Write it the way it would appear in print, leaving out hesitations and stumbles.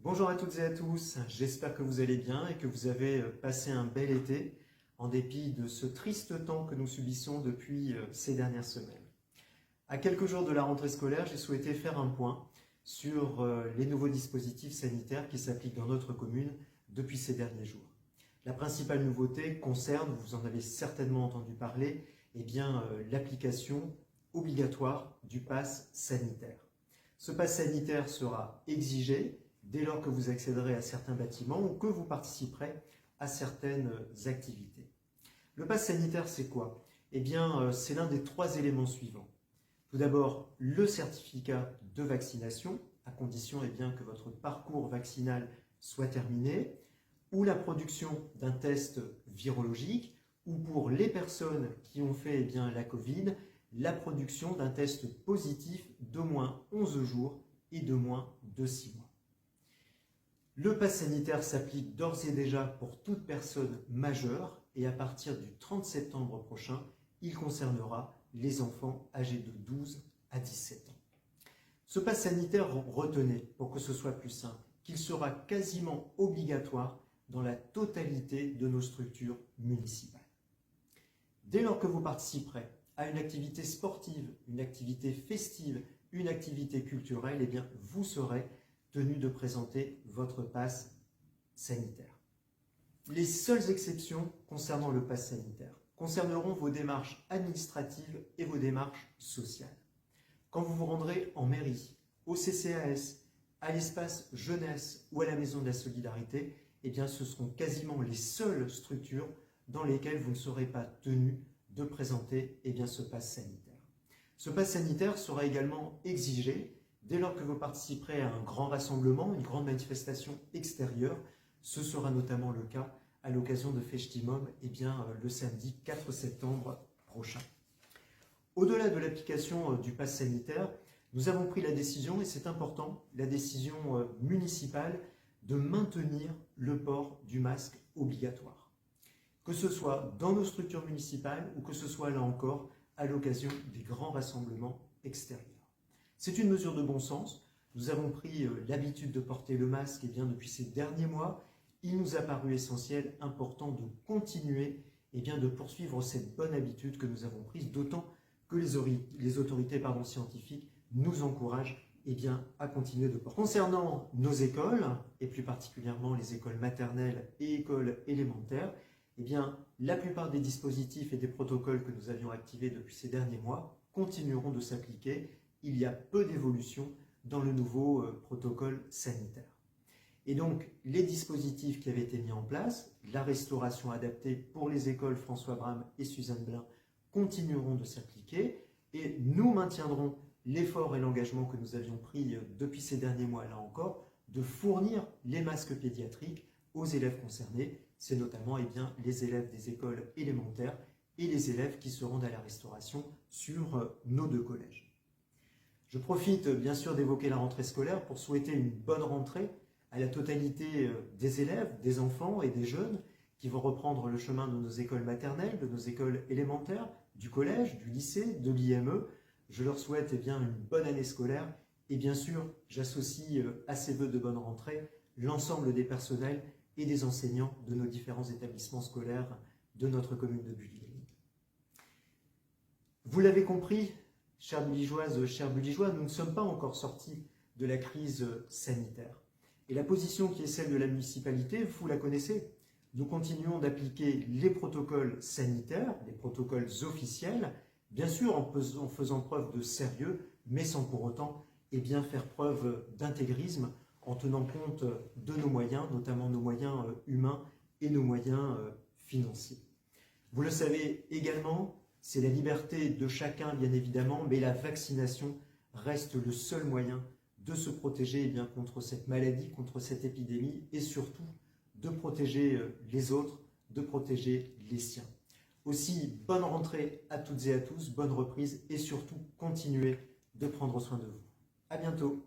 Bonjour à toutes et à tous, j'espère que vous allez bien et que vous avez passé un bel été en dépit de ce triste temps que nous subissons depuis ces dernières semaines. À quelques jours de la rentrée scolaire, j'ai souhaité faire un point sur les nouveaux dispositifs sanitaires qui s'appliquent dans notre commune depuis ces derniers jours. La principale nouveauté concerne, vous en avez certainement entendu parler, l'application obligatoire du pass sanitaire. Ce pass sanitaire sera exigé dès lors que vous accéderez à certains bâtiments ou que vous participerez à certaines activités. Le pass sanitaire, c'est quoi? C'est l'un des trois éléments suivants. Tout d'abord, le certificat de vaccination, à condition que votre parcours vaccinal soit terminé, ou la production d'un test virologique, ou pour les personnes qui ont fait la Covid, la production d'un test positif d'au moins 11 jours et de moins de 6 mois. Le pass sanitaire s'applique d'ores et déjà pour toute personne majeure et à partir du 30 septembre prochain, il concernera les enfants âgés de 12 à 17 ans. Ce pass sanitaire, retenez, pour que ce soit plus simple, qu'il sera quasiment obligatoire dans la totalité de nos structures municipales. Dès lors que vous participerez à une activité sportive, une activité festive, une activité culturelle, vous serez tenu de présenter votre pass sanitaire. Les seules exceptions concernant le pass sanitaire concerneront vos démarches administratives et vos démarches sociales. Quand vous vous rendrez en mairie, au CCAS, à l'espace jeunesse ou à la maison de la solidarité, ce seront quasiment les seules structures dans lesquelles vous ne serez pas tenu de présenter ce pass sanitaire. Ce pass sanitaire sera également exigé dès lors que vous participerez à un grand rassemblement, une grande manifestation extérieure. Ce sera notamment le cas à l'occasion de Festimum le samedi 4 septembre prochain. Au-delà de l'application du pass sanitaire, nous avons pris la décision, et c'est important, la décision municipale de maintenir le port du masque obligatoire. Que ce soit dans nos structures municipales ou que ce soit là encore à l'occasion des grands rassemblements extérieurs. C'est une mesure de bon sens. Nous avons pris l'habitude de porter le masque depuis ces derniers mois. Il nous a paru essentiel, important de continuer de poursuivre cette bonne habitude que nous avons prise, d'autant que les autorités scientifiques nous encouragent à continuer de porter. Concernant nos écoles, et plus particulièrement les écoles maternelles et écoles élémentaires, la plupart des dispositifs et des protocoles que nous avions activés depuis ces derniers mois continueront de s'appliquer. Il y a peu d'évolution dans le nouveau protocole sanitaire. Et donc, les dispositifs qui avaient été mis en place, la restauration adaptée pour les écoles François Bram et Suzanne Blin, continueront de s'appliquer et nous maintiendrons l'effort et l'engagement que nous avions pris depuis ces derniers mois, là encore, de fournir les masques pédiatriques aux élèves concernés. C'est notamment les élèves des écoles élémentaires et les élèves qui se rendent à la restauration sur nos deux collèges. Je profite bien sûr d'évoquer la rentrée scolaire pour souhaiter une bonne rentrée à la totalité des élèves, des enfants et des jeunes qui vont reprendre le chemin de nos écoles maternelles, de nos écoles élémentaires, du collège, du lycée, de l'IME. Je leur souhaite une bonne année scolaire et bien sûr j'associe à ces vœux de bonne rentrée l'ensemble des personnels et des enseignants de nos différents établissements scolaires de notre commune de Bully. Vous l'avez compris, chères Bullygeoises, chers Bullygeois, nous ne sommes pas encore sortis de la crise sanitaire. Et la position qui est celle de la municipalité, vous la connaissez. Nous continuons d'appliquer les protocoles sanitaires, les protocoles officiels, bien sûr en faisant preuve de sérieux, mais sans pour autant faire preuve d'intégrisme, en tenant compte de nos moyens, notamment nos moyens humains et nos moyens financiers. Vous le savez également, c'est la liberté de chacun, bien évidemment, mais la vaccination reste le seul moyen de se protéger contre cette maladie, contre cette épidémie, et surtout de protéger les autres, de protéger les siens. Aussi, bonne rentrée à toutes et à tous, bonne reprise, et surtout, continuez de prendre soin de vous. À bientôt.